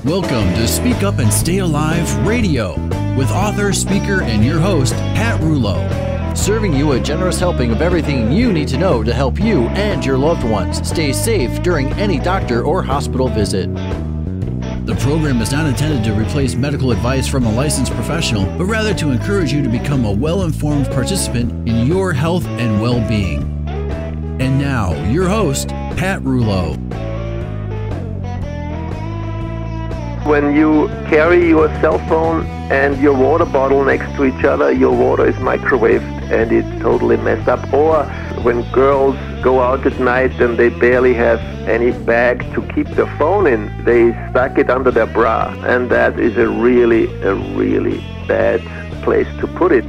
Welcome to Speak Up and Stay Alive RadiOh with author, speaker, and your host, Pat Rouleau. Serving you a generous helping of everything you need to know to help you and your loved ones stay safe during any doctor or hospital visit. The program is not intended to replace medical advice from a licensed professional, but rather to encourage you to become a well-informed participant in your health and well-being. And now, your host, Pat Rouleau. When you carry your cell phone and your water bottle next to each other, your water is microwaved and it's totally messed up. Or when girls go out at night and they barely have any bag to keep their phone in, they stuck it under their bra. And that is a really bad place to put it.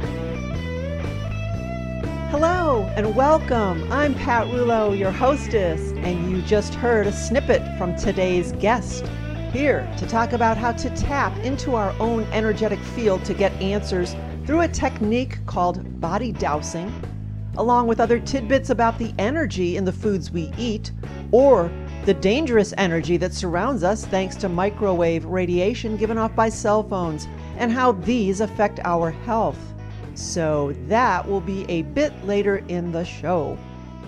Hello and welcome. I'm Pat Rouleau, your hostess, and you just heard a snippet from today's guest. Here to talk about how to tap into our own energetic field to get answers through a technique called body dowsing, along with other tidbits about the energy in the foods we eat, or the dangerous energy that surrounds us thanks to microwave radiation given off by cell phones, and how these affect our health. So that will be a bit later in the show.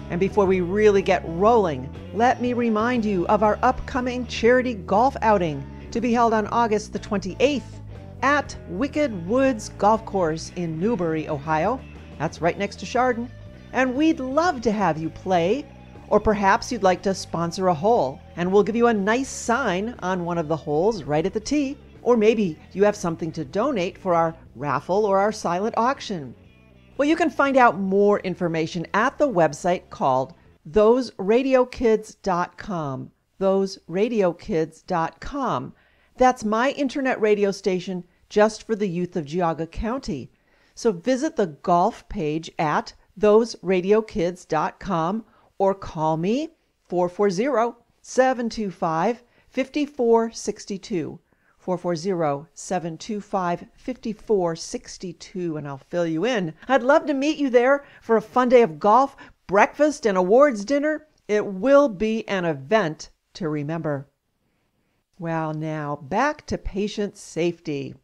And before we really get rolling, let me remind you of our upcoming charity golf outing to be held on August the 28th at Wicked Woods Golf Course in Newbury, Ohio. That's right next to Chardon. And we'd love to have you play, or perhaps you'd like to sponsor a hole, and we'll give you a nice sign on one of the holes right at the tee, or maybe you have something to donate for our raffle or our silent auction. Well, you can find out more information at the website called thoseradiokids.com. thoseradiokids.com. That's my internet radio station just for the youth of Geauga County. So visit the golf page at thoseradiokids.com or call me 440-725-5462. 440-725-5462, and I'll fill you in. I'd love to meet you there for a fun day of golf, breakfast, and awards dinner. It will be an event to remember. Well, now back to patient safety.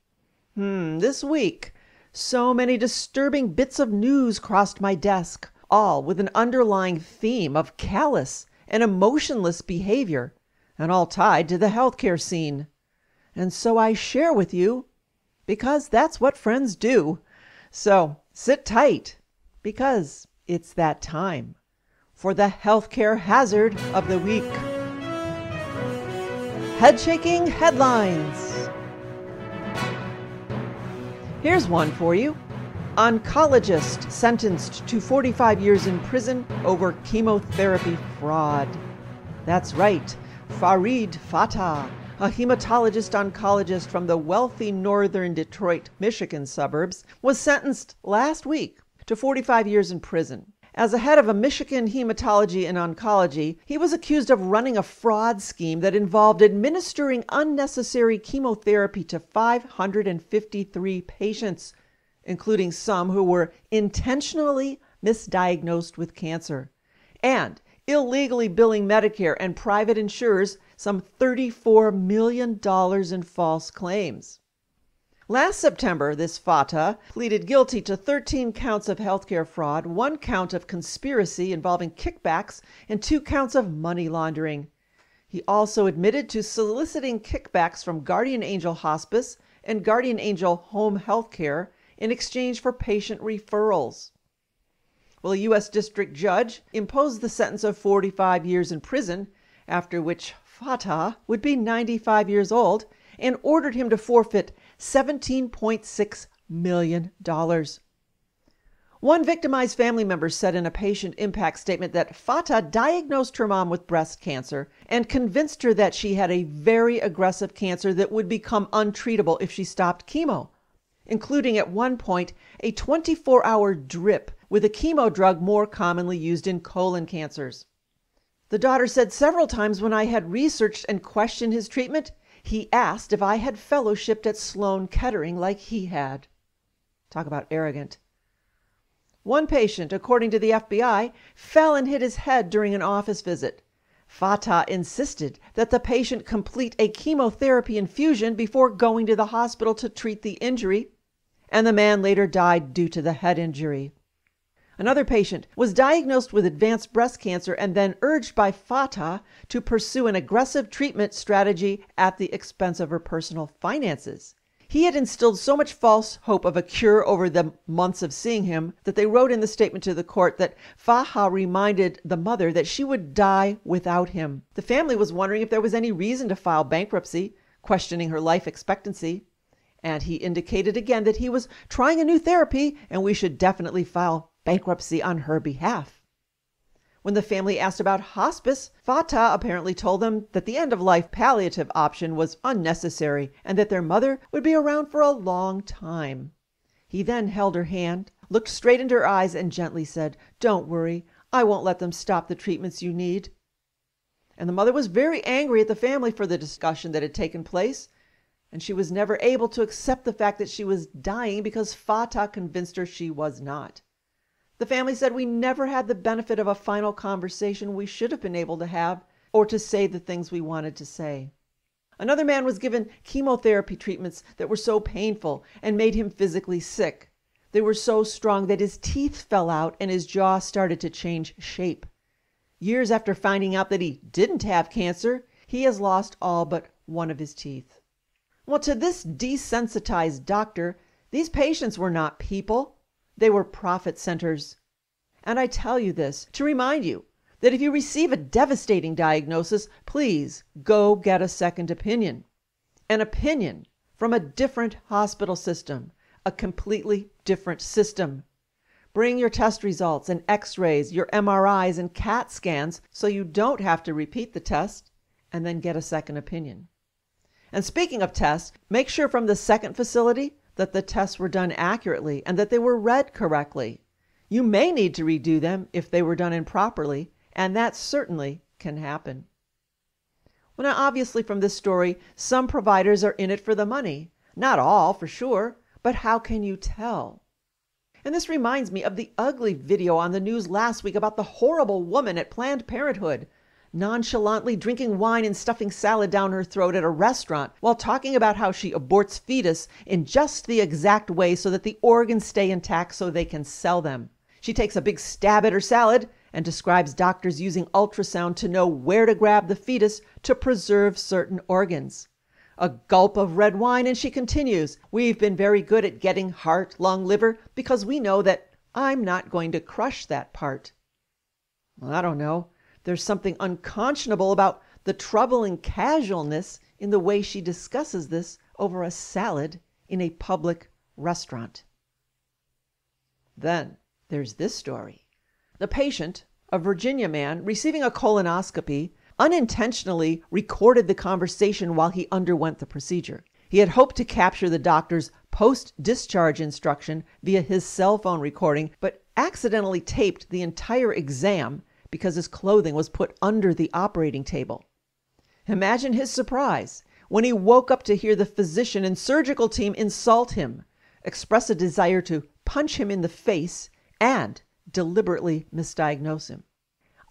This week, so many disturbing bits of news crossed my desk, all with an underlying theme of callous and emotionless behavior, and all tied to the healthcare scene. And so I share with you, because that's what friends do. So sit tight, because it's that time for the healthcare hazard of the week. Headshaking Headlines. Here's one for you. Oncologist sentenced to 45 years in prison over chemotherapy fraud. That's right, Farid Fatah, a hematologist-oncologist from the wealthy northern Detroit, Michigan suburbs, was sentenced last week to 45 years in prison. As a head of a Michigan hematology and oncology, he was accused of running a fraud scheme that involved administering unnecessary chemotherapy to 553 patients, including some who were intentionally misdiagnosed with cancer, and illegally billing Medicare and private insurers some $34 million in false claims. Last September, this Fatah pleaded guilty to 13 counts of healthcare fraud, 1 count of conspiracy involving kickbacks, and 2 counts of money laundering. He also admitted to soliciting kickbacks from Guardian Angel Hospice and Guardian Angel Home Healthcare in exchange for patient referrals. Well, a U.S. district judge imposed the sentence of 45 years in prison, after which Fatah would be 95 years old, and ordered him to forfeit $17.6 million. One victimized family member said in a patient impact statement that Fatah diagnosed her mom with breast cancer and convinced her that she had a very aggressive cancer that would become untreatable if she stopped chemo, including at one point a 24-hour drip with a chemo drug more commonly used in colon cancers. The daughter said several times when I had researched and questioned his treatment, he asked if I had fellowshipped at Sloan Kettering like he had. Talk about arrogant. One patient, according to the FBI, fell and hit his head during an office visit. Fatah insisted that the patient complete a chemotherapy infusion before going to the hospital to treat the injury, and the man later died due to the head injury. Another patient was diagnosed with advanced breast cancer and then urged by Fatah to pursue an aggressive treatment strategy at the expense of her personal finances. He had instilled so much false hope of a cure over the months of seeing him that they wrote in the statement to the court that Fatah reminded the mother that she would die without him. The family was wondering if there was any reason to file bankruptcy, questioning her life expectancy. And he indicated again that he was trying a new therapy and we should definitely file bankruptcy on her behalf. When the family asked about hospice, Fatah apparently told them that the end-of-life palliative option was unnecessary and that their mother would be around for a long time. He then held her hand, looked straight into her eyes, and gently said, "Don't worry, I won't let them stop the treatments you need." And the mother was very angry at the family for the discussion that had taken place, and she was never able to accept the fact that she was dying because Fatah convinced her she was not. The family said, "We never had the benefit of a final conversation we should have been able to have, or to say the things we wanted to say." Another man was given chemotherapy treatments that were so painful and made him physically sick. They were so strong that his teeth fell out and his jaw started to change shape. Years after finding out that he didn't have cancer, he has lost all but one of his teeth. Well, to this desensitized doctor, these patients were not people. They were profit centers. And I tell you this to remind you that if you receive a devastating diagnosis, please go get a second opinion. An opinion from a different hospital system, a completely different system. Bring your test results and x-rays, your MRIs and CAT scans so you don't have to repeat the test, and then get a second opinion. And speaking of tests, make sure from the second facility that the tests were done accurately and that they were read correctly. You may need to redo them if they were done improperly, and that certainly can happen. Well, now obviously from this story, some providers are in it for the money. Not all, for sure, but how can you tell? And this reminds me of the ugly video on the news last week about the horrible woman at Planned Parenthood, nonchalantly drinking wine and stuffing salad down her throat at a restaurant while talking about how she aborts fetus in just the exact way so that the organs stay intact so they can sell them. She takes a big stab at her salad and describes doctors using ultrasound to know where to grab the fetus to preserve certain organs. A gulp of red wine and she continues, "We've been very good at getting heart, lung, liver because we know that I'm not going to crush that part." Well, I don't know. There's something unconscionable about the troubling casualness in the way she discusses this over a salad in a public restaurant. Then there's this story. The patient, a Virginia man receiving a colonoscopy, unintentionally recorded the conversation while he underwent the procedure. He had hoped to capture the doctor's post-discharge instruction via his cell phone recording, but accidentally taped the entire exam because his clothing was put under the operating table. Imagine his surprise when he woke up to hear the physician and surgical team insult him, express a desire to punch him in the face, and deliberately misdiagnose him.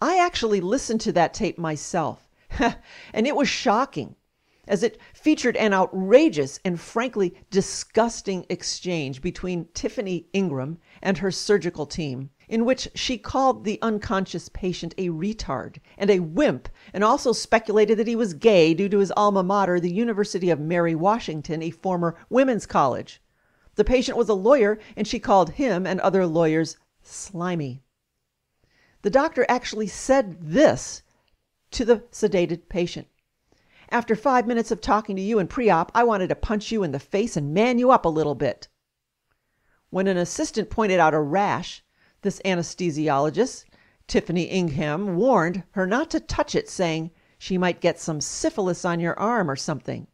I actually listened to that tape myself, and it was shocking, as it featured an outrageous and frankly disgusting exchange between Tiffany Ingram and her surgical team, in which she called the unconscious patient a retard and a wimp, and also speculated that he was gay due to his alma mater, the University of Mary Washington, a former women's college. The patient was a lawyer, and she called him and other lawyers slimy. The doctor actually said this to the sedated patient: "After 5 minutes of talking to you in pre-op, I wanted to punch you in the face and man you up a little bit." When an assistant pointed out a rash, this anesthesiologist, Tiffany Ingham, warned her not to touch it, saying she might get some syphilis on your arm or something.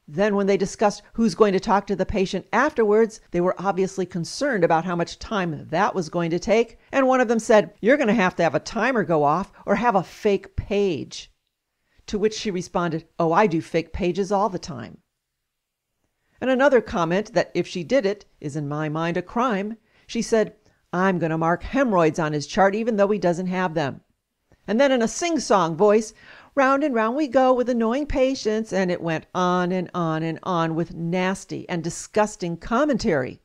Then when they discussed who's going to talk to the patient afterwards, they were obviously concerned about how much time that was going to take, and one of them said, "You're going to have a timer go off or have a fake page." To which she responded, "Oh, I do fake pages all the time." And another comment that if she did it is in my mind a crime. She said, "I'm going to mark hemorrhoids on his chart even though he doesn't have them." And then in a sing-song voice, round and round we go with annoying patients, and it went on and on and on with nasty and disgusting commentary.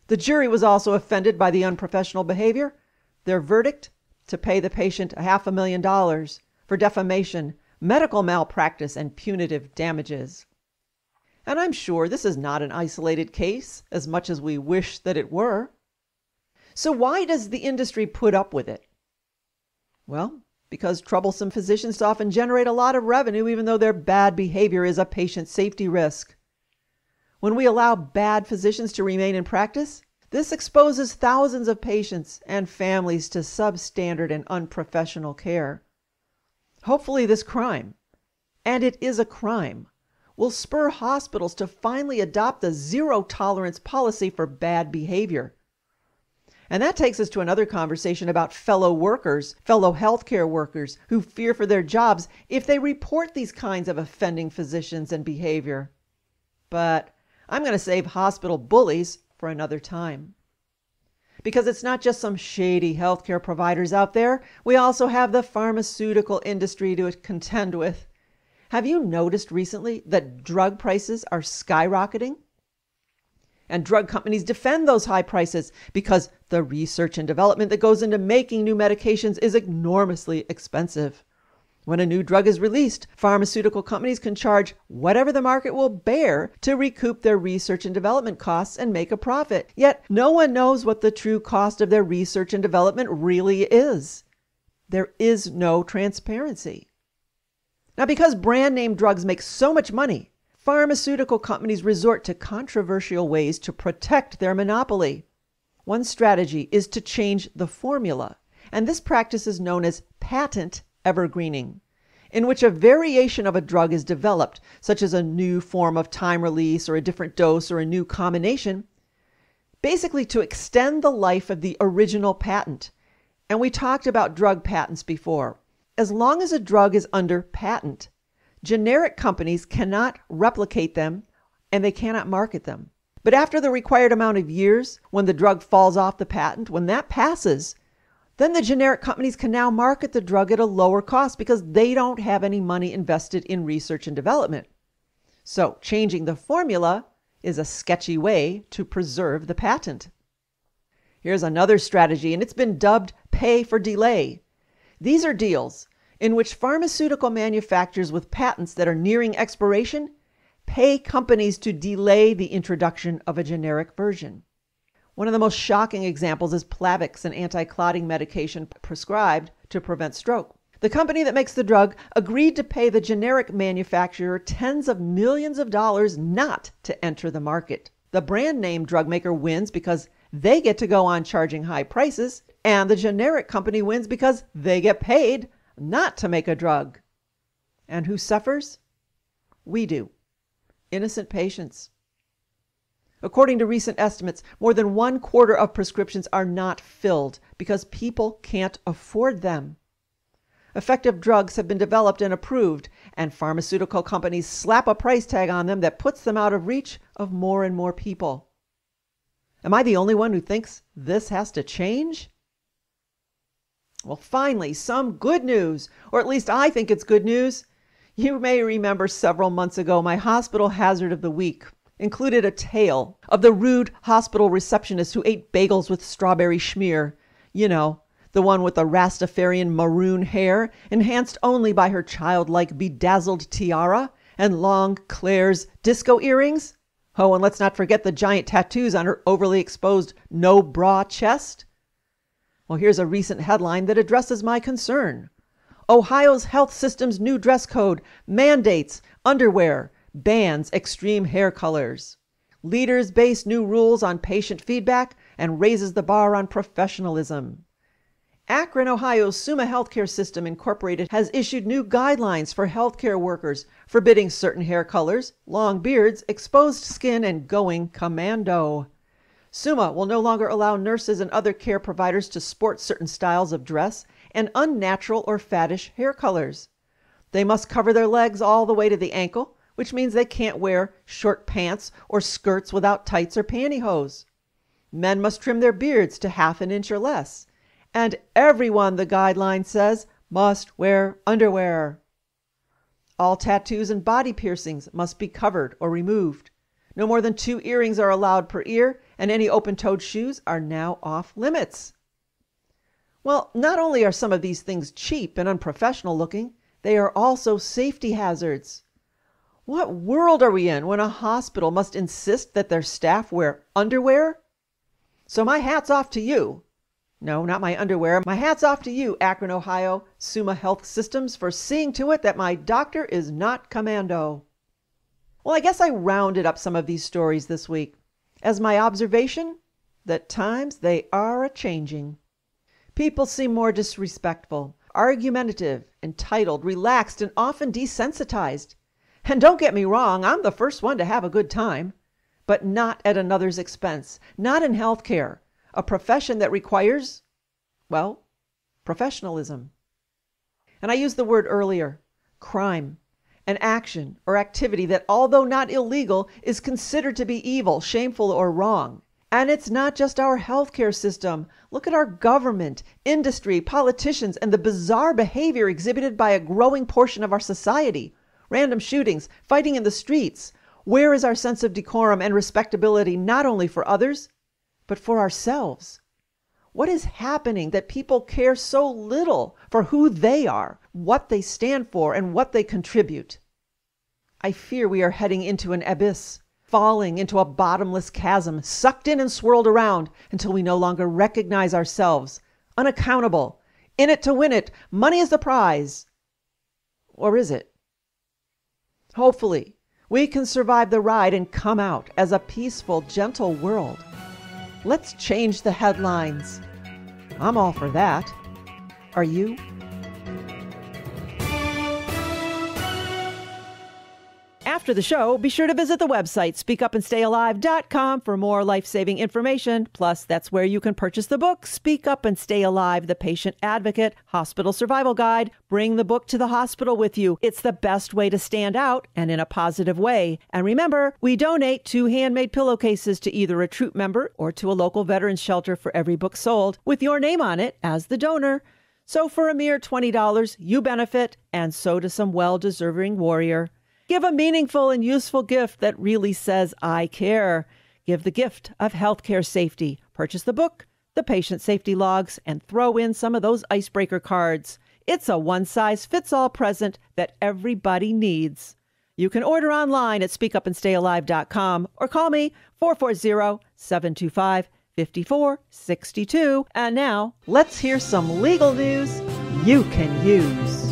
The jury was also offended by the unprofessional behavior. Their verdict? To pay the patient $500,000 for defamation, medical malpractice, and punitive damages. And I'm sure this is not an isolated case, as much as we wish that it were. So why does the industry put up with it? Well, because troublesome physicians often generate a lot of revenue even though their bad behavior is a patient safety risk. When we allow bad physicians to remain in practice, this exposes thousands of patients and families to substandard and unprofessional care. Hopefully this crime, and it is a crime, will spur hospitals to finally adopt a zero-tolerance policy for bad behavior. And that takes us to another conversation about fellow workers, fellow healthcare workers, who fear for their jobs if they report these kinds of offending physicians and behavior. But I'm going to save hospital bullies for another time. Because it's not just some shady healthcare providers out there. We also have the pharmaceutical industry to contend with. Have you noticed recently that drug prices are skyrocketing? And drug companies defend those high prices because the research and development that goes into making new medications is enormously expensive. When a new drug is released, pharmaceutical companies can charge whatever the market will bear to recoup their research and development costs and make a profit. Yet no one knows what the true cost of their research and development really is. There is no transparency. Now, because brand name drugs make so much money, pharmaceutical companies resort to controversial ways to protect their monopoly. One strategy is to change the formula, and this practice is known as patent evergreening, in which a variation of a drug is developed, such as a new form of time release or a different dose or a new combination, basically to extend the life of the original patent. And we talked about drug patents before. As long as a drug is under patent, generic companies cannot replicate them and they cannot market them. But after the required amount of years, when the drug falls off the patent, when that passes, then the generic companies can now market the drug at a lower cost because they don't have any money invested in research and development. So changing the formula is a sketchy way to preserve the patent. Here's another strategy, and it's been dubbed pay for delay. These are deals in which pharmaceutical manufacturers with patents that are nearing expiration pay companies to delay the introduction of a generic version. One of the most shocking examples is Plavix, an anti-clotting medication prescribed to prevent stroke. The company that makes the drug agreed to pay the generic manufacturer tens of millions of dollars not to enter the market. The brand name drug maker wins because they get to go on charging high prices, and the generic company wins because they get paid not to make a drug. And who suffers? We do. Innocent patients. According to recent estimates, more than 1/4 of prescriptions are not filled because people can't afford them. Effective drugs have been developed and approved, and pharmaceutical companies slap a price tag on them that puts them out of reach of more and more people. Am I the only one who thinks this has to change? Well, finally, some good news, or at least I think it's good news. You may remember several months ago, my hospital hazard of the week included a tale of the rude hospital receptionist who ate bagels with strawberry schmear. You know, the one with the Rastafarian maroon hair, enhanced only by her childlike bedazzled tiara and long Claire's disco earrings. Oh, and let's not forget the giant tattoos on her overly exposed no-bra chest. Well, here's a recent headline that addresses my concern. Ohio's health system's new dress code mandates underwear, bans extreme hair colors. Leaders base new rules on patient feedback and raises the bar on professionalism. Akron, Ohio's Summa Healthcare System Incorporated has issued new guidelines for healthcare workers, forbidding certain hair colors, long beards, exposed skin, and going commando. Summa will no longer allow nurses and other care providers to sport certain styles of dress and unnatural or faddish hair colors. They must cover their legs all the way to the ankle, which means they can't wear short pants or skirts without tights or pantyhose. Men must trim their beards to 1/2 inch or less, And everyone, the guideline says, must wear underwear. All tattoos and body piercings must be covered or removed. No more than 2 earrings are allowed per ear, and any open-toed shoes are now off limits. Well, not only are some of these things cheap and unprofessional looking, they are also safety hazards. What world are we in when a hospital must insist that their staff wear underwear? So my hat's off to you. No, not my underwear. My hat's off to you, Akron, Ohio, Summa Health Systems, for seeing to it that my doctor is not commando. Well, I guess I rounded up some of these stories this week. As my observation, that times they are a-changing. People seem more disrespectful, argumentative, entitled, relaxed, and often desensitized. And don't get me wrong, I'm the first one to have a good time. But not at another's expense, not in healthcare, a profession that requires, well, professionalism. And I used the word earlier, crime, an action or activity that, although not illegal, is considered to be evil, shameful, or wrong. And it's not just our healthcare system. Look at our government, industry, politicians, and the bizarre behavior exhibited by a growing portion of our society. Random shootings, fighting in the streets. Where is our sense of decorum and respectability not only for others, but for ourselves? What is happening that people care so little for who they are, what they stand for, and what they contribute? I fear we are heading into an abyss, falling into a bottomless chasm, sucked in and swirled around until we no longer recognize ourselves, unaccountable, in it to win it, money is the prize. Or is it? Hopefully, we can survive the ride and come out as a peaceful, gentle world. Let's change the headlines. I'm all for that. Are you? After the show, be sure to visit the website speakupandstayalive.com for more life-saving information. Plus, that's where you can purchase the book, Speak Up and Stay Alive, the Patient Advocate Hospital Survival Guide. Bring the book to the hospital with you. It's the best way to stand out, and in a positive way. And remember, we donate 2 handmade pillowcases to either a troop member or to a local veterans shelter for every book sold, with your name on it as the donor. So for a mere $20, you benefit, and so does some well-deserving warrior. Give a meaningful and useful gift that really says, I care. Give the gift of healthcare safety. Purchase the book, the patient safety logs, and throw in some of those icebreaker cards. It's a one-size-fits-all present that everybody needs. You can order online at speakupandstayalive.com or call me 440-725-5462. And now, let's hear some legal news you can use.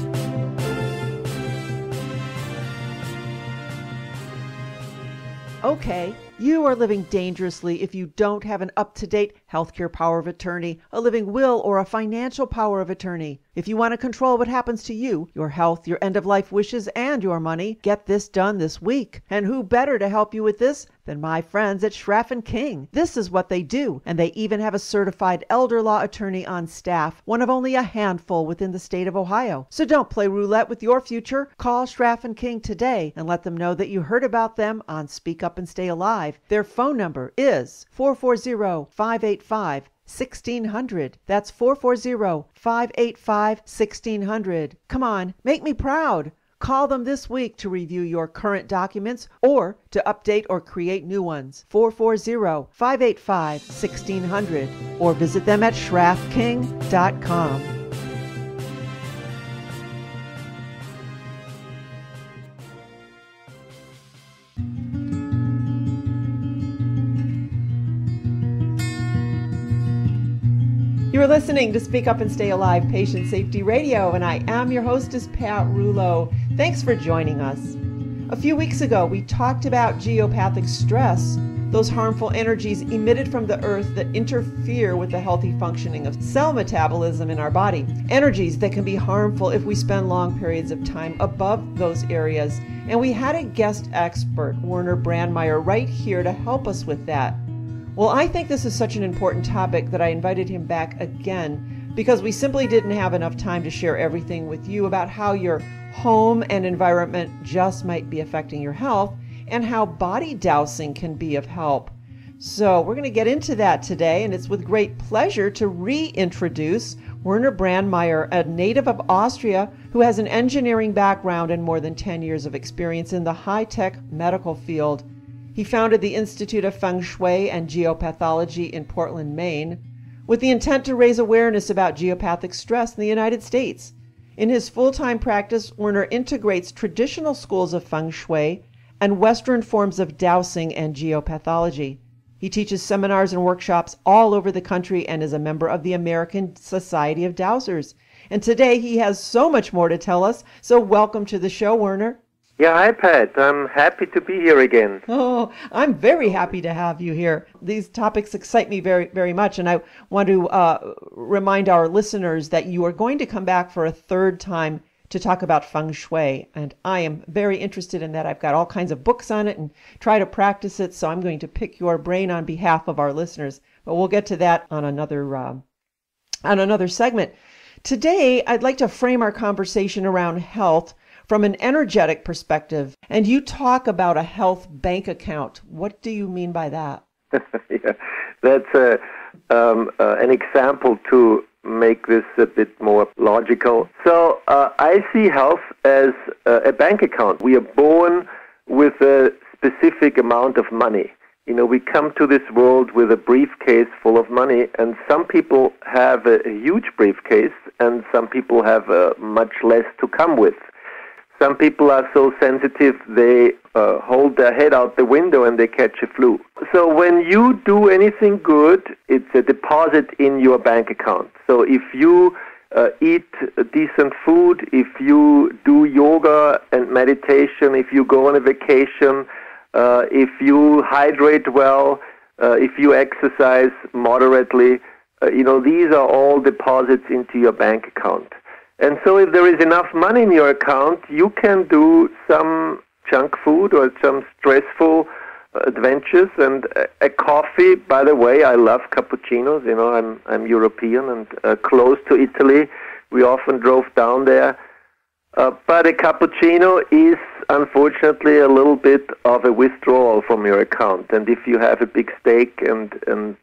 Okay, you are living dangerously if you don't have an up-to-date healthcare power of attorney, a living will, or a financial power of attorney. If you want to control what happens to you, your health, your end-of-life wishes, and your money, get this done this week. And who better to help you with this than my friends at Schraff & King? This is what they do, and they even have a certified elder law attorney on staff, one of only a handful within the state of Ohio. So don't play roulette with your future. Call Schraff & King today and let them know that you heard about them on Speak Up and Stay Alive. Their phone number is 440-585-1600. That's 440-585-1600. Come on, make me proud. Call them this week to review your current documents or to update or create new ones. 440-585-1600 or visit them at schraffking.com. You are listening to Speak Up and Stay Alive Patient Safety Radio, and I am your hostess, Pat Rulo. Thanks for joining us. A few weeks ago, we talked about geopathic stress, those harmful energies emitted from the earth that interfere with the healthy functioning of cell metabolism in our body. Energies that can be harmful if we spend long periods of time above those areas. And we had a guest expert, Werner Brandmaier, right here to help us with that. Well, I think this is such an important topic that I invited him back again because we simply didn't have enough time to share everything with you about how your home and environment just might be affecting your health and how body dowsing can be of help. So we're going to get into that today, and it's with great pleasure to reintroduce Werner Brandmaier, a native of Austria who has an engineering background and more than 10 years of experience in the high-tech medical field. He founded the Institute of Feng Shui and Geopathology in Portland, Maine, with the intent to raise awareness about geopathic stress in the United States. In his full-time practice, Werner integrates traditional schools of Feng Shui and Western forms of dowsing and geopathology. He teaches seminars and workshops all over the country and is a member of the American Society of Dowsers. And today he has so much more to tell us, so welcome to the show, Werner. Yeah, hi, Pat. I'm happy to be here again. Oh, I'm very happy to have you here. These topics excite me very, very much, and I want to remind our listeners that you are going to come back for a third time to talk about Feng Shui, and I am very interested in that. I've got all kinds of books on it and try to practice it, so I'm going to pick your brain on behalf of our listeners. But we'll get to that on another segment. Today, I'd like to frame our conversation around health from an energetic perspective, and you talk about a health bank account. What do you mean by that? Yeah, that's an example to make this a bit more logical. So I see health as a bank account. We are born with a specific amount of money. You know, we come to this world with a briefcase full of money, and some people have a huge briefcase, and some people have much less to come with. Some people are so sensitive they hold their head out the window and they catch a flu. So when you do anything good, it's a deposit in your bank account. So if you eat decent food, if you do yoga and meditation, if you go on a vacation, if you hydrate well, if you exercise moderately, these are all deposits into your bank account. And so if there is enough money in your account, you can do some junk food or some stressful adventures. And a coffee, by the way, I love cappuccinos. You know, I'm European and close to Italy. We often drove down there. But a cappuccino is, unfortunately, a little bit of a withdrawal from your account. And if you have a big steak and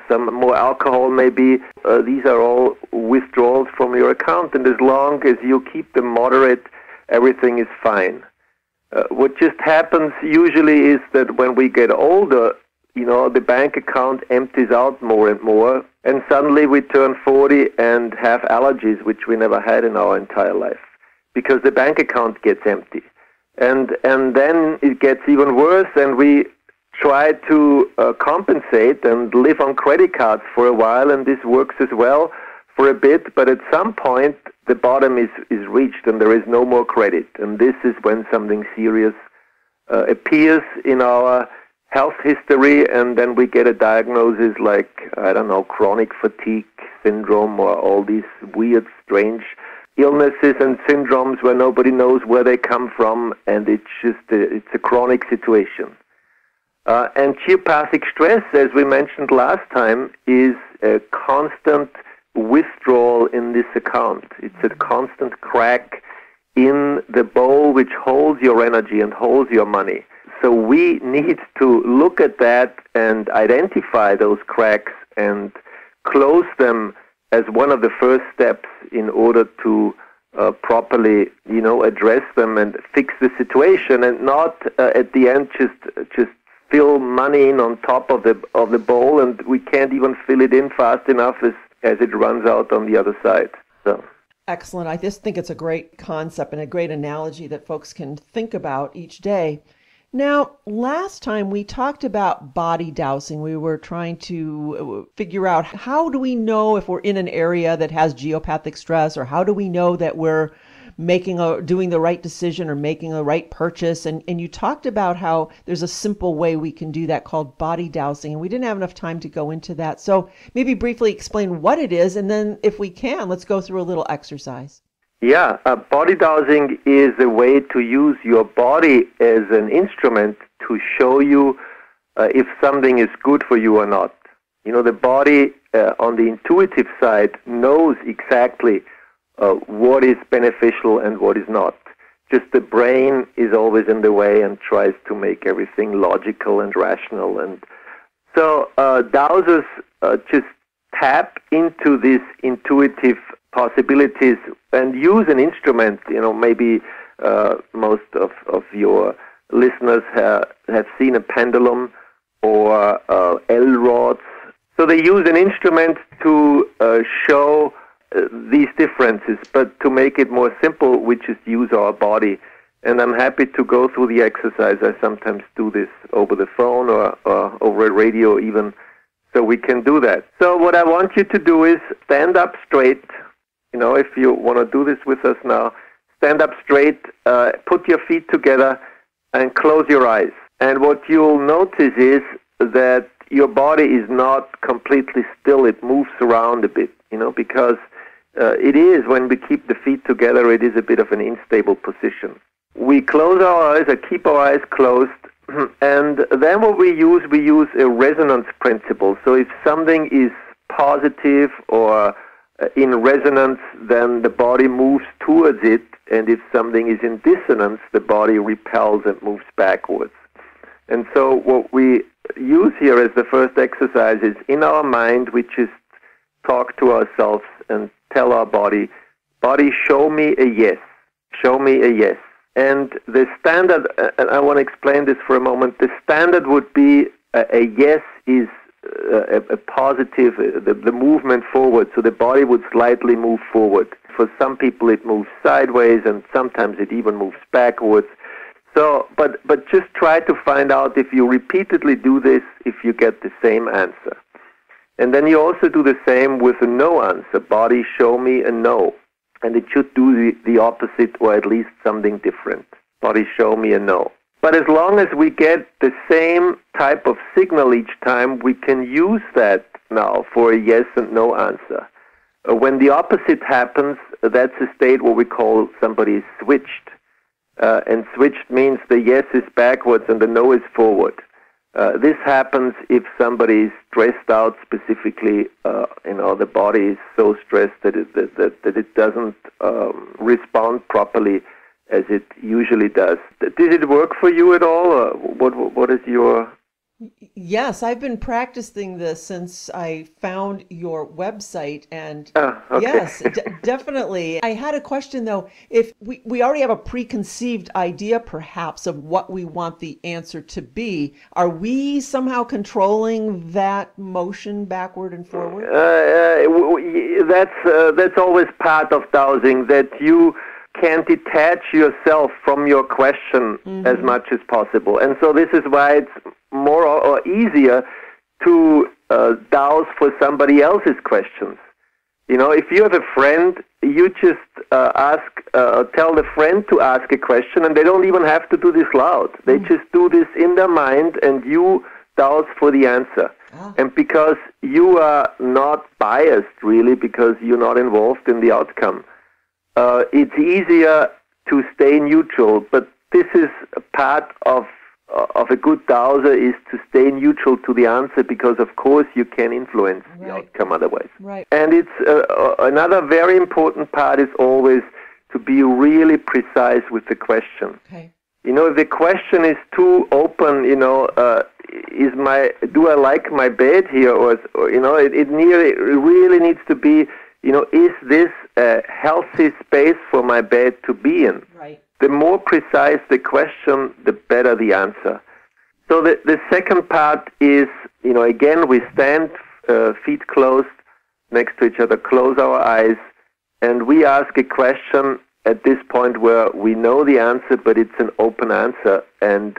some more alcohol maybe, these are all withdrawals from your account. And as long as you keep them moderate, everything is fine. What just happens usually is that when we get older, the bank account empties out more and more. And suddenly we turn 40 and have allergies, which we never had in our entire life, because the bank account gets empty. And then it gets even worse, and we try to compensate and live on credit cards for a while, and this works as well for a bit, but at some point the bottom is reached and there is no more credit. And this is when something serious appears in our health history, and then we get a diagnosis like, chronic fatigue syndrome or all these weird, strange illnesses and syndromes where nobody knows where they come from, and it's a chronic situation. And geopathic stress, as we mentioned last time, is a constant withdrawal in this account. It's a constant crack in the bowl which holds your energy and holds your money. So we need to look at that and identify those cracks and close them as one of the first steps in order to properly, address them and fix the situation, and not at the end just fill money in on top of the bowl, and we can't even fill it in fast enough as it runs out on the other side. So excellent. I just think it's a great concept and a great analogy that folks can think about each day. Now, last time we talked about body dowsing. We were trying to figure out, how do we know if we're in an area that has geopathic stress, or how do we know that we're doing the right decision or making the right purchase? And you talked about how there's a simple way we can do that called body dowsing, and we didn't have enough time to go into that. So maybe briefly explain what it is, and then if we can, let's go through a little exercise. Yeah, body dowsing is a way to use your body as an instrument to show you if something is good for you or not. The body on the intuitive side knows exactly what is beneficial and what is not. Just the brain is always in the way and tries to make everything logical and rational. And So dowsers just tap into these intuitive possibilities and use an instrument. Maybe most of your listeners have seen a pendulum or L-rods. So they use an instrument to show these differences, but to make it more simple, we just use our body. And I'm happy to go through the exercise. I sometimes do this over the phone or over a radio even, so we can do that. So what I want you to do is stand up straight. If you want to do this with us now, stand up straight, put your feet together, and close your eyes. And what you'll notice is that your body is not completely still. It moves around a bit, because it is, when we keep the feet together, it is a bit of an unstable position. We close our eyes, or keep our eyes closed, and then what we use a resonance principle. So if something is positive or in resonance, then the body moves towards it, and if something is in dissonance, the body repels and moves backwards. And so what we use here as the first exercise is, in our mind, we just talk to ourselves and tell our body, show me a yes, show me a yes. And the standard, and I want to explain this for a moment, the standard would be a yes is a positive, the movement forward, so the body would slightly move forward. For some people it moves sideways, and sometimes it even moves backwards. So, but just try to find out, if you repeatedly do this, if you get the same answer. And then you also do the same with a no answer. Body, show me a no. And it should do the opposite, or at least something different. Body, show me a no. But as long as we get the same type of signal each time, we can use that now for a yes and no answer. When the opposite happens, that's a state what we call somebody is switched. And switched means the yes is backwards and the no is forward. This happens if somebody is stressed out specifically. The body is so stressed that it doesn't respond properly as it usually does. Did it work for you at all? Or what is your... Yes, I've been practicing this since I found your website, and okay. Yes, definitely. I had a question though. If we already have a preconceived idea perhaps of what we want the answer to be, are we somehow controlling that motion backward and forward? That's always part of dowsing, that you can detach yourself from your question as much as possible. And so this is why it's more or easier to dowse for somebody else's questions. If you have a friend, you just tell the friend to ask a question, and they don't even have to do this loud. They just do this in their mind, and you dowse for the answer. And because you are not biased, really, because you're not involved in the outcome, it's easier to stay neutral. But this is a part of a good dowser, is to stay neutral to the answer, because of course you can influence the outcome otherwise. Right. And it's another very important part is always to be really precise with the question. Okay. If the question is too open, do I like my bed here, or it really needs to be, is this a healthy space for my bed to be in? Right. The more precise the question, the better the answer. So the second part is, again, we stand, feet closed next to each other, close our eyes, and we ask a question at this point where we know the answer, but it's an open answer, and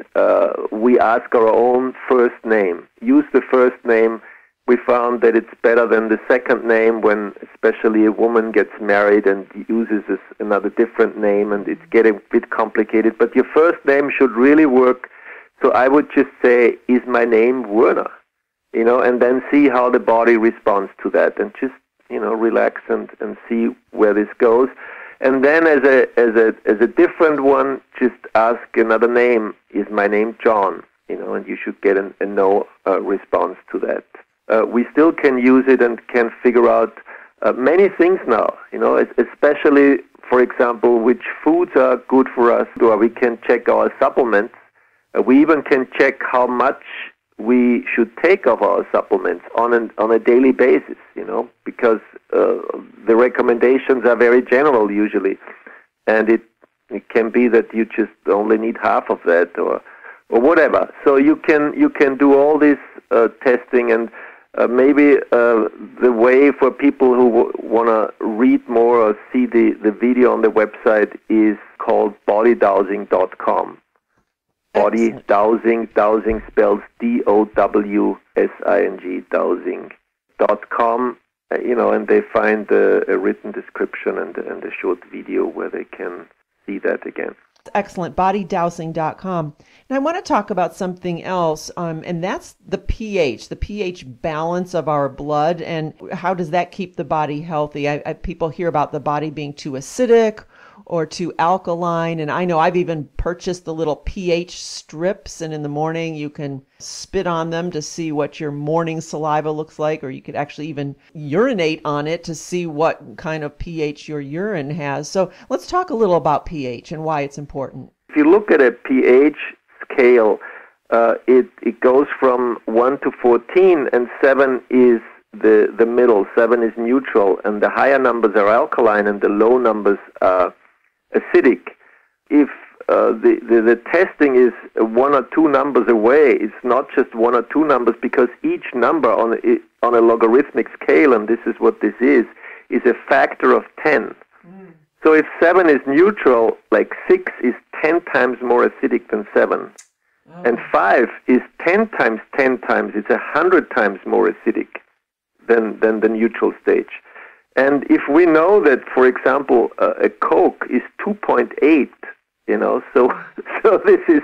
we ask our own first name. Use the first name. We found that it's better than the second name when especially a woman gets married and uses another different name, and it's getting a bit complicated. But your first name should really work. So I would just say, is my name Werner? And then see how the body responds to that, and just, relax and see where this goes. And then as a different one, just ask another name. Is my name John? And you should get a no response to that. We still can use it and can figure out many things now, especially, for example, which foods are good for us, or we can check our supplements. We even can check how much we should take of our supplements on a daily basis, because the recommendations are very general usually, and it can be that you just only need half of that or whatever. So you can do all this testing, and maybe the way for people who want to read more or see the video on the website is called bodydowsing.com. Body Dowsing, dowsing spells DOWSING, dowsing.com, and they find a written description and a short video where they can see that again. Excellent, bodydowsing.com. And I want to talk about something else, and that's the pH balance of our blood, and how does that keep the body healthy? People hear about the body being too acidic or too alkaline, and I know I've even purchased the little pH strips, and in the morning you can spit on them to see what your morning saliva looks like, or you could actually even urinate on it to see what kind of pH your urine has. So let's talk a little about pH and why it's important. If you look at a pH scale, it goes from 1 to 14, and 7 is the middle. 7 is neutral, and the higher numbers are alkaline and the low numbers are acidic. If the testing is 1 or 2 numbers away, it's not just 1 or 2 numbers, because each number on a logarithmic scale, and this is what this is a factor of 10. So if 7 is neutral, like 6 is 10 times more acidic than 7. Oh. And 5 is 10 times 10 times, it's 100 times more acidic than the neutral stage. And if we know that, for example, a Coke is 2.8, so this is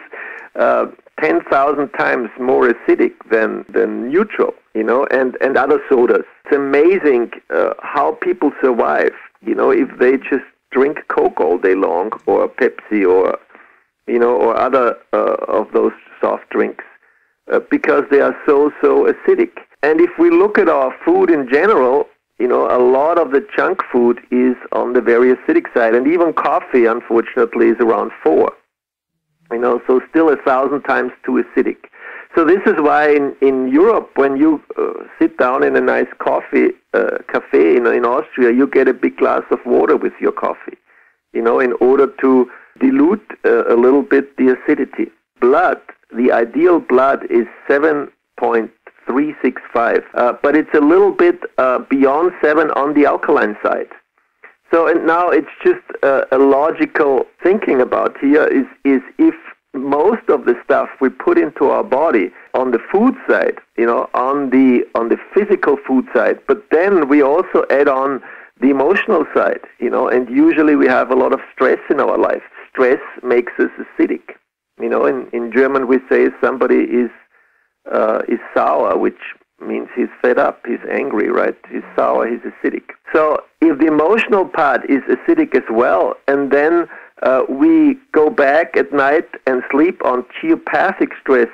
10,000 times more acidic than neutral, and other sodas. It's amazing how people survive, if they just drink Coke all day long, or Pepsi, or other of those soft drinks, because they are so acidic. And if we look at our food in general, a lot of the junk food is on the very acidic side, and even coffee, unfortunately, is around 4. So still 1,000 times too acidic. So this is why in Europe, when you sit down in a nice cafe in Austria, you get a big glass of water with your coffee, in order to dilute a little bit the acidity. Blood, the ideal blood is 7.365, but it's a little bit beyond 7 on the alkaline side. So, and now it's just a logical thinking about here is if most of the stuff we put into our body on the food side, on the physical food side, but then we also add on the emotional side, and usually we have a lot of stress in our life. Stress makes us acidic. In German we say somebody is sour, which means he's fed up, he's angry, right? He's sour, he's acidic. So if the emotional part is acidic as well, and then we go back at night and sleep on geopathic stress,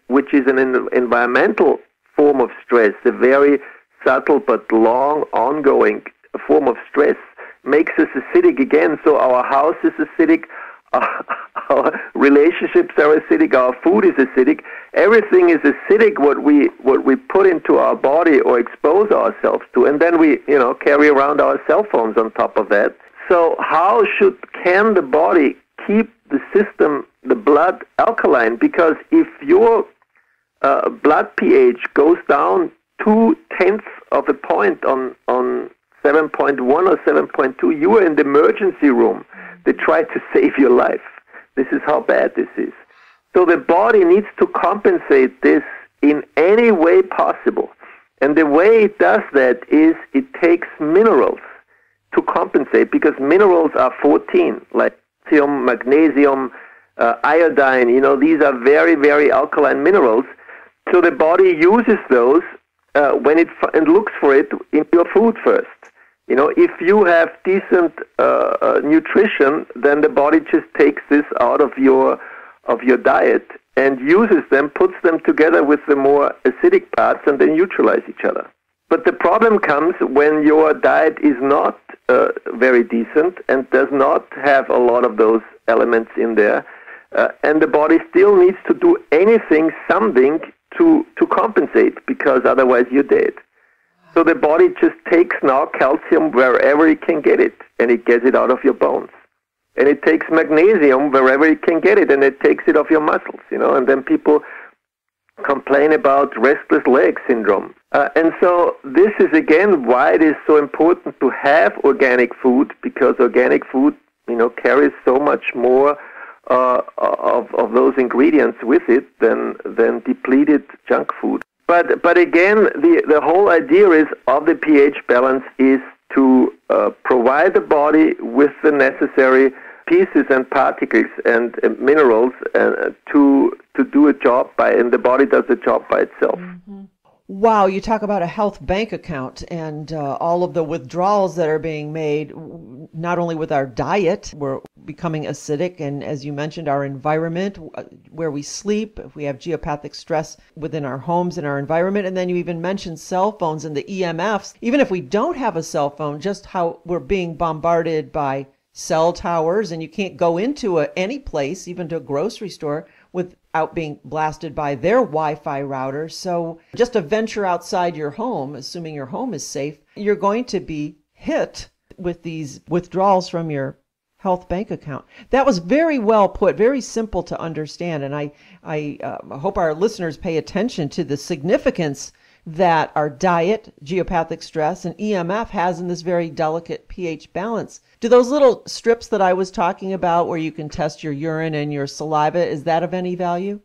which is an environmental form of stress, a very subtle but long, ongoing form of stress, makes us acidic again. So our house is acidic, our relationships are acidic, our food is acidic, everything is acidic what we put into our body or expose ourselves to, and then we carry around our cell phones on top of that. So how can the body keep the system, the blood, alkaline? Because if your blood pH goes down 0.2 of a point on 7.1 or 7.2, you are in the emergency room. They try to save your life. This is how bad this is. So the body needs to compensate this in any way possible. And the way it does that is it takes minerals to compensate, because minerals are 14, like lithium, magnesium, iodine. These are very, very alkaline minerals. So the body uses those and looks for it in your food first. If you have decent nutrition, then the body just takes this out of your diet and uses them, puts them together with the more acidic parts, and they neutralize each other. But the problem comes when your diet is not very decent and does not have a lot of those elements in there, and the body still needs to do something to compensate, because otherwise you're dead. So the body just takes now calcium wherever it can get it, and it gets it out of your bones. And it takes magnesium wherever it can get it, and it takes it off your muscles, and then people complain about restless leg syndrome. And so this is, again, why it is so important to have organic food, because organic food, carries so much more of those ingredients with it than depleted junk food. But again, the whole idea of the pH balance is to provide the body with the necessary pieces and particles and minerals to do a job and the body does the job by itself. Mm-hmm. Wow, you talk about a health bank account and all of the withdrawals that are being made, not only with our diet, we're becoming acidic, and as you mentioned, our environment, where we sleep, if we have geopathic stress within our homes and our environment, and then you even mentioned cell phones and the EMFs. Even if we don't have a cell phone, just how we're being bombarded by cell towers, and you can't go into any place, even to a grocery store, without being blasted by their Wi-Fi router. So just a venture outside your home, assuming your home is safe, you're going to be hit with these withdrawals from your health bank account. That was very well put, very simple to understand. And I hope our listeners pay attention to the significance that our diet, geopathic stress, and EMF has in this very delicate pH balance. Do those little strips that I was talking about where you can test your urine and your saliva, is that of any value?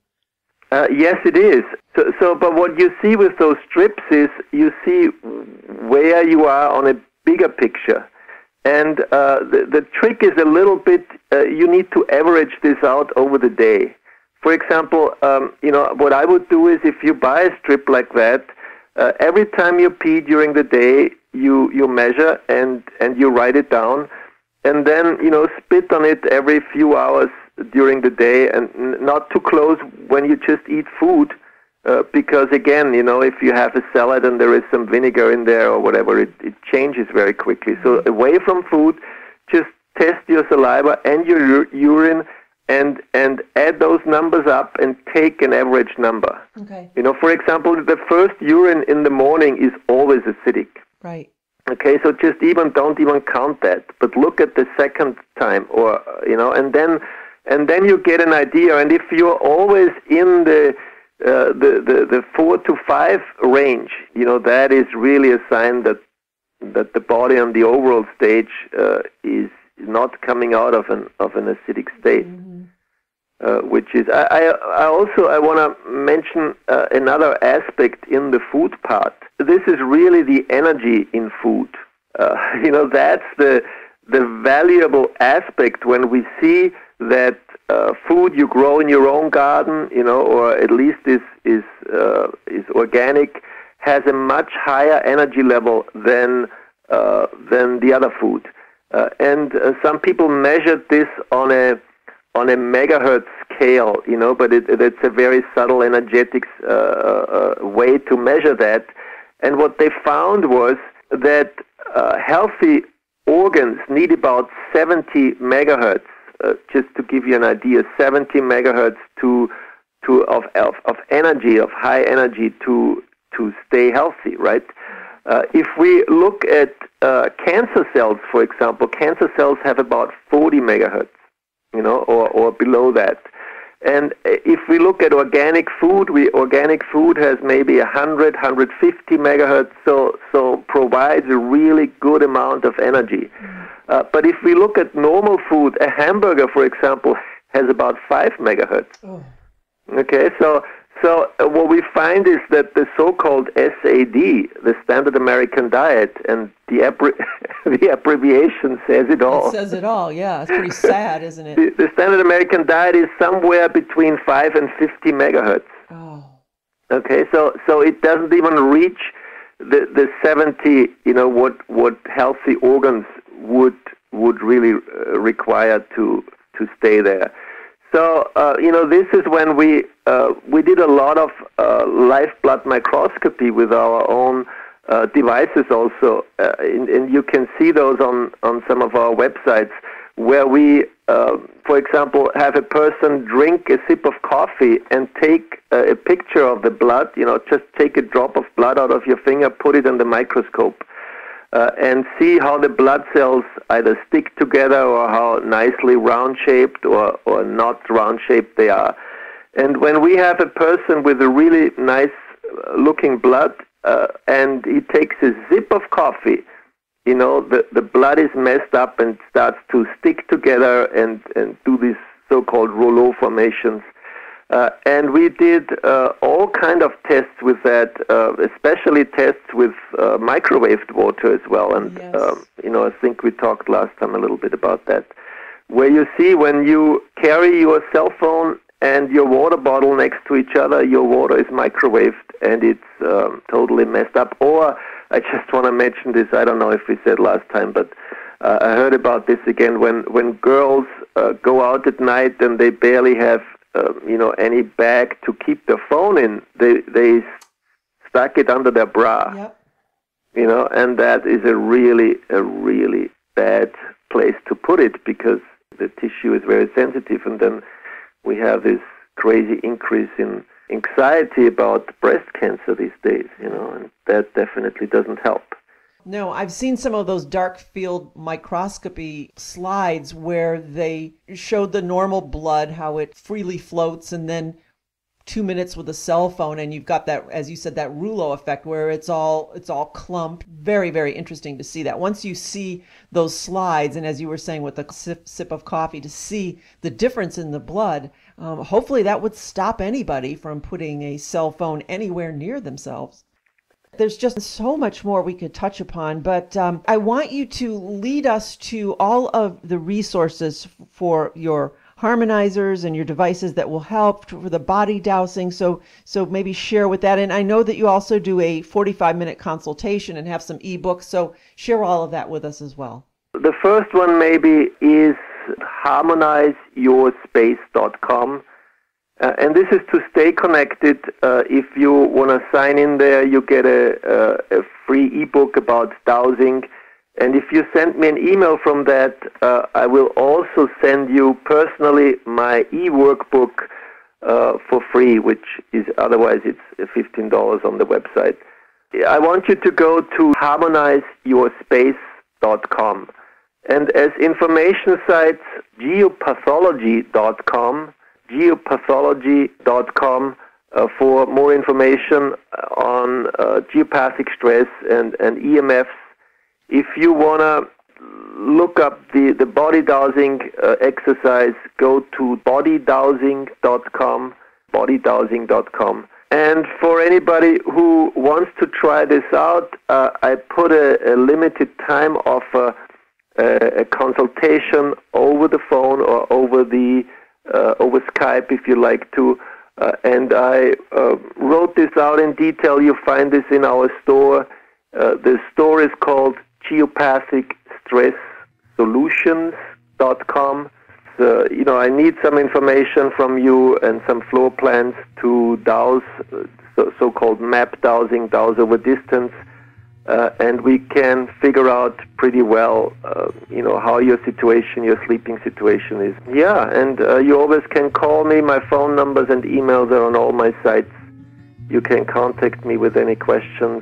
Yes, it is. But what you see with those strips is you see where you are on a bigger picture. And the trick is a little bit, you need to average this out over the day. For example, what I would do is if you buy a strip like that, every time you pee during the day, you measure and you write it down, and then spit on it every few hours during the day, and not too close when you just eat food, because again, if you have a salad and there is some vinegar in there or whatever, it changes very quickly. So away from food, just test your saliva and your urine, and add those numbers up and take an average number. Okay. For example, the first urine in the morning is always acidic. Right. Okay, so just don't even count that, but look at the second time, or and then you get an idea. And if you're always in the 4 to 5 range, that is really a sign that the body on the overall stage is not coming out of an acidic state. Mm-hmm. Which is, I want to mention another aspect in the food part. This is really the energy in food. That's the valuable aspect when we see that food you grow in your own garden, or at least is organic, has a much higher energy level than the other food. And some people measured this on a megahertz scale, but it's a very subtle energetic way to measure that. And what they found was that healthy organs need about 70 megahertz, just to give you an idea, 70 megahertz of energy, of high energy to stay healthy, right? If we look at cancer cells, for example, cancer cells have about 40 megahertz. Or below that. And if we look at organic food has maybe 100, 150 megahertz, so provides a really good amount of energy. But if we look at normal food, a hamburger, for example, has about 5 megahertz. Oh. Okay, so what we find is that the so-called SAD, the Standard American Diet, and the abbreviation says it all. It says it all, yeah. It's pretty sad, isn't it? The Standard American Diet is somewhere between 5 and 50 megahertz. Oh. Okay, so it doesn't even reach the 70, what healthy organs would really require to stay there. So, this is when we did a lot of live blood microscopy with our own devices also, and you can see those on some of our websites, where we, for example, have a person drink a sip of coffee and take a picture of the blood, just take a drop of blood out of your finger, put it on the microscope, and see how the blood cells either stick together or how nicely round-shaped or not round-shaped they are. And when we have a person with a really nice-looking blood and he takes a sip of coffee, the blood is messed up and starts to stick together and do these so-called rouleau formations. And we did all kind of tests with that, especially tests with microwaved water as well. And, yes. I think we talked last time a little bit about that, where you see when you carry your cell phone and your water bottle next to each other, your water is microwaved and it's totally messed up. Or I just want to mention this, I don't know if we said last time, but I heard about this again, when girls go out at night and they barely have any bag to keep their phone in, they stuck it under their bra. Yep. And that is a really bad place to put it because the tissue is very sensitive, and then we have this crazy increase in anxiety about breast cancer these days, and that definitely doesn't help. No, I've seen some of those dark field microscopy slides where they showed the normal blood, how it freely floats, and then 2 minutes with a cell phone, and you've got that, as you said, that rouleau effect where it's all clumped. Very, very interesting to see that. Once you see those slides, and as you were saying with the sip of coffee, to see the difference in the blood, hopefully that would stop anybody from putting a cell phone anywhere near themselves. There's just so much more we could touch upon, but I want you to lead us to all of the resources for your harmonizers and your devices that will help for the body dowsing. So maybe share with that. And I know that you also do a 45-minute consultation and have some ebooks. So share all of that with us as well. The first one maybe is harmonizeyourspace.com. And this is to stay connected. If you want to sign in there, you get a free ebook about dowsing. And if you send me an email from that, I will also send you personally my e-workbook for free, which is otherwise it's $15 on the website. I want you to go to harmonizeyourspace.com. And as information sites, geopathology.com, for more information on geopathic stress and EMFs. If you want to look up the body dowsing exercise, go to bodydowsing.com. And for anybody who wants to try this out, I put a limited time offer, a consultation over the phone or over Skype if you like to. And I wrote this out in detail. You find this in our store. The store is called geopathicstresssolutions.com. I need some information from you and some floor plans to dowse, so-called map dowsing, dowse over distance, and we can figure out pretty well, how your sleeping situation is. Yeah, and you always can call me. My phone numbers and emails are on all my sites. You can contact me with any questions.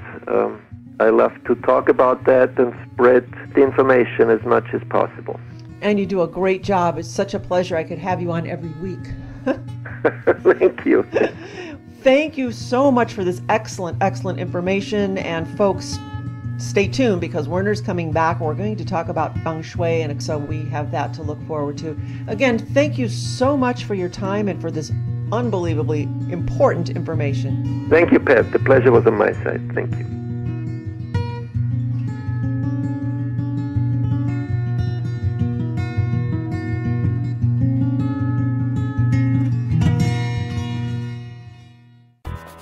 I love to talk about that and spread the information as much as possible. And you do a great job. It's such a pleasure. I could have you on every week. Thank you. Thank you so much for this excellent information. And folks, stay tuned because Werner's coming back. We're going to talk about feng shui, and so we have that to look forward to. Again, thank you so much for your time and for this unbelievably important information. Thank you, Pat. The pleasure was on my side. Thank you.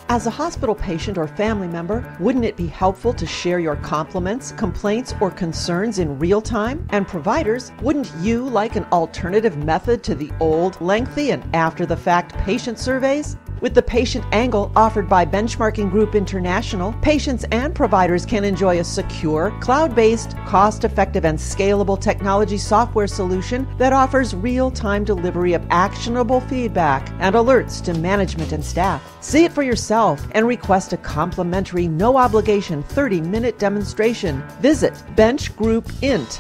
As a hospital patient or family member, wouldn't it be helpful to share your compliments, complaints, or concerns in real time? And providers, wouldn't you like an alternative method to the old, lengthy, and after-the-fact patient surveys? With the patient angle offered by Benchmarking Group International, patients and providers can enjoy a secure, cloud-based, cost-effective, and scalable technology software solution that offers real-time delivery of actionable feedback and alerts to management and staff. See it for yourself and request a complimentary, no-obligation 30-minute demonstration. Visit benchgroupint,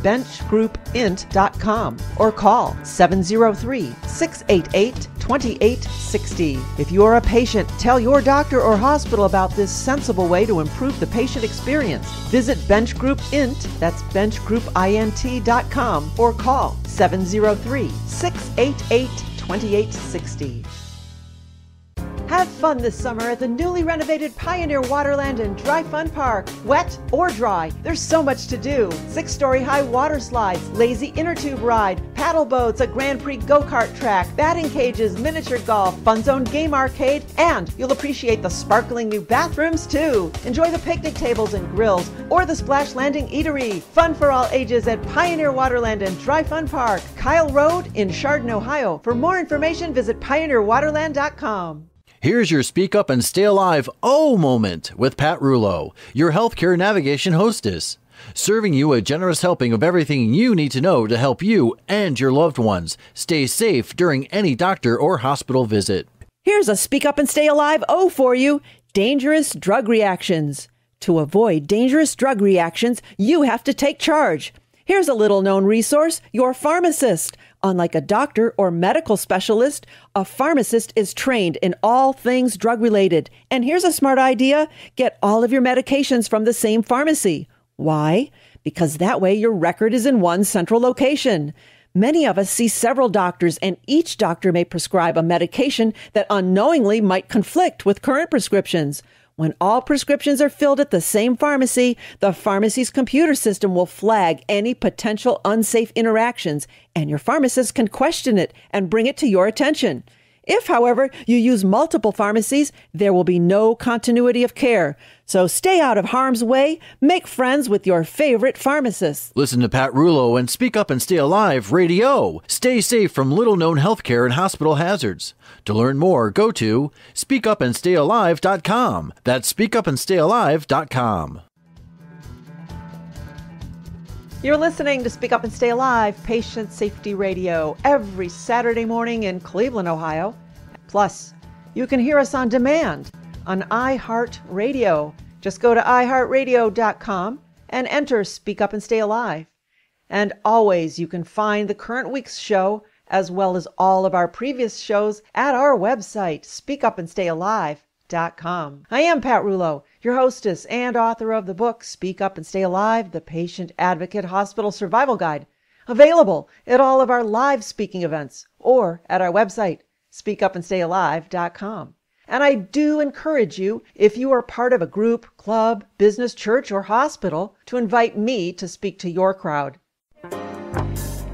benchgroupint.com, or call 703-688-2860. If you are a patient, tell your doctor or hospital about this sensible way to improve the patient experience. Visit benchgroupint, that's benchgroupint.com, or call 703-688-2860. Have fun this summer at the newly renovated Pioneer Waterland and Dry Fun Park. Wet or dry, there's so much to do. 6-story high water slides, lazy inner tube ride, paddle boats, a Grand Prix go-kart track, batting cages, miniature golf, fun zone game arcade, and you'll appreciate the sparkling new bathrooms too. Enjoy the picnic tables and grills or the Splash Landing Eatery. Fun for all ages at Pioneer Waterland and Dry Fun Park, Kyle Road in Chardon, Ohio. For more information, visit pioneerwaterland.com. Here's your Speak Up and Stay Alive moment with Pat Rouleau, your healthcare navigation hostess, serving you a generous helping of everything you need to know to help you and your loved ones stay safe during any doctor or hospital visit. Here's a Speak Up and Stay Alive for you, dangerous drug reactions. To avoid dangerous drug reactions, you have to take charge. Here's a little-known resource, your pharmacist. Unlike a doctor or medical specialist, a pharmacist is trained in all things drug-related. And here's a smart idea. Get all of your medications from the same pharmacy. Why? Because that way your record is in one central location. Many of us see several doctors, and each doctor may prescribe a medication that unknowingly might conflict with current prescriptions. When all prescriptions are filled at the same pharmacy, the pharmacy's computer system will flag any potential unsafe interactions, and your pharmacist can question it and bring it to your attention. If, however, you use multiple pharmacies, there will be no continuity of care. So stay out of harm's way. Make friends with your favorite pharmacist. Listen to Pat Rouleau and Speak Up and Stay Alive RadiOh. Stay safe from little-known healthcare and hospital hazards. To learn more, go to speakupandstayalive.com. That's speakupandstayalive.com. You're listening to Speak Up and Stay Alive, Patient Safety Radio, every Saturday morning in Cleveland, Ohio. Plus, you can hear us on demand on iHeartRadio. Just go to iHeartRadio.com and enter Speak Up and Stay Alive. And always you can find the current week's show, as well as all of our previous shows, at our website, speakupandstayalive.com. I am Pat Rouleau, your hostess and author of the book, Speak Up and Stay Alive, The Patient Advocate Hospital Survival Guide, available at all of our live speaking events or at our website, speakupandstayalive.com. And I do encourage you, if you are part of a group, club, business, church, or hospital, to invite me to speak to your crowd.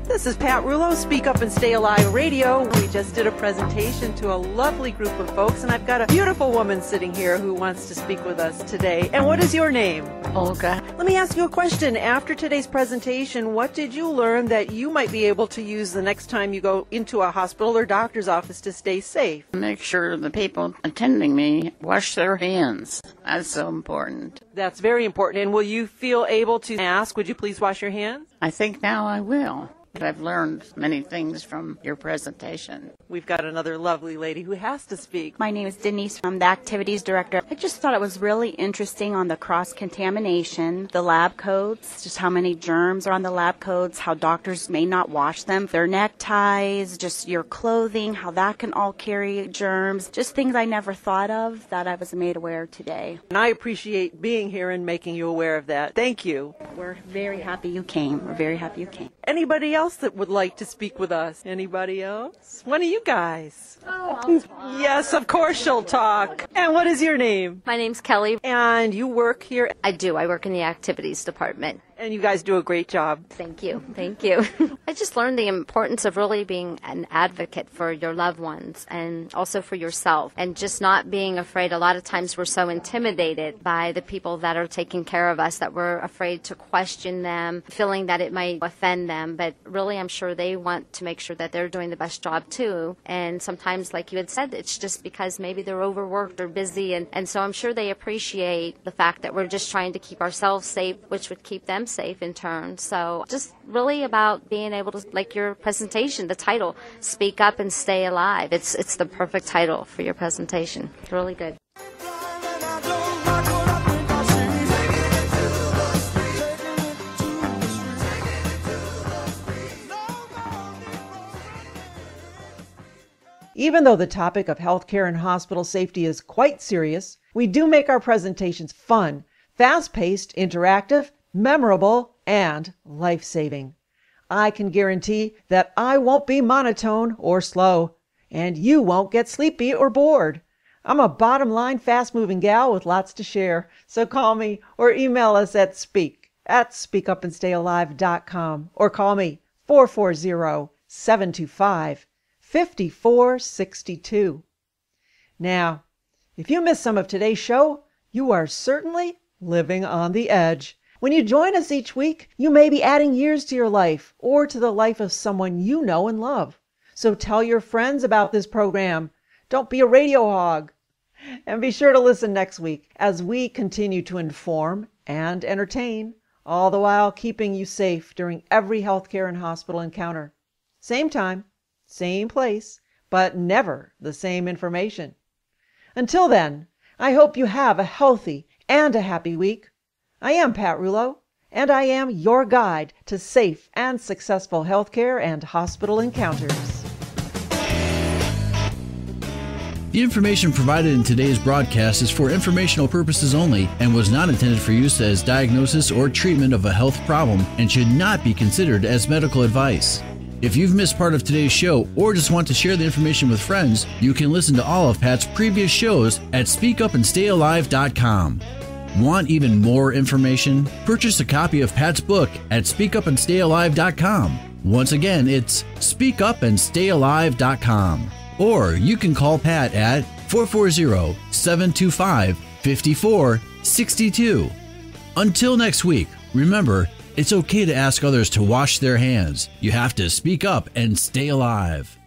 This is Pat Rouleau, Speak Up and Stay Alive Radio. We just did a presentation to a lovely group of folks, and I've got a beautiful woman sitting here who wants to speak with us today. And what is your name? Olga. Let me ask you a question. After today's presentation, what did you learn that you might be able to use the next time you go into a hospital or doctor's office to stay safe? Make sure the people attending me wash their hands. That's so important. That's very important. And will you feel able to ask, would you please wash your hands? I think now I will. I've learned many things from your presentation. We've got another lovely lady who has to speak. My name is Denise. I'm the activities director. I just thought it was really interesting on the cross-contamination, the lab coats, just how many germs are on the lab coats, how doctors may not wash them, their neckties, just your clothing, how that can all carry germs, just things I never thought of that I was made aware of today. And I appreciate being here and making you aware of that. Thank you. We're very happy you came. We're very happy you came. Anybody else that would like to speak with us? Anybody else? One of you guys. Oh, I'll talk. Yes, of course she'll talk. And what is your name? My name's Kelly. And you work here? I do. I work in the activities department. And you guys do a great job. Thank you. Thank you. I just learned the importance of really being an advocate for your loved ones and also for yourself and just not being afraid. A lot of times we're so intimidated by the people that are taking care of us that we're afraid to question them, feeling that it might offend them. But really, I'm sure they want to make sure that they're doing the best job too. And sometimes times, like you had said, it's just because maybe they're overworked or busy. And so I'm sure they appreciate the fact that we're just trying to keep ourselves safe, which would keep them safe in turn. So just really about being able to, like your presentation, the title, Speak Up and Stay Alive. It's the perfect title for your presentation. It's really good. Even though the topic of healthcare and hospital safety is quite serious, we do make our presentations fun, fast-paced, interactive, memorable, and life-saving. I can guarantee that I won't be monotone or slow, and you won't get sleepy or bored. I'm a bottom-line, fast-moving gal with lots to share, so call me or email us at speakupandstayalive.com or call me 440-725-5462. Now, if you missed some of today's show, you are certainly living on the edge. When you join us each week, you may be adding years to your life or to the life of someone you know and love. So tell your friends about this program. Don't be a radio hog. And be sure to listen next week as we continue to inform and entertain, all the while keeping you safe during every healthcare and hospital encounter. Same time, same place, but never the same information. Until then, I hope you have a healthy and a happy week. I am Pat Rouleau, and I am your guide to safe and successful healthcare and hospital encounters. The information provided in today's broadcast is for informational purposes only and was not intended for use as diagnosis or treatment of a health problem and should not be considered as medical advice. If you've missed part of today's show or just want to share the information with friends, you can listen to all of Pat's previous shows at speakupandstayalive.com. Want even more information? Purchase a copy of Pat's book at speakupandstayalive.com. Once again, it's speakupandstayalive.com. Or you can call Pat at 440-725-5462. Until next week, remember, it's okay to ask others to wash their hands. You have to speak up and stay alive.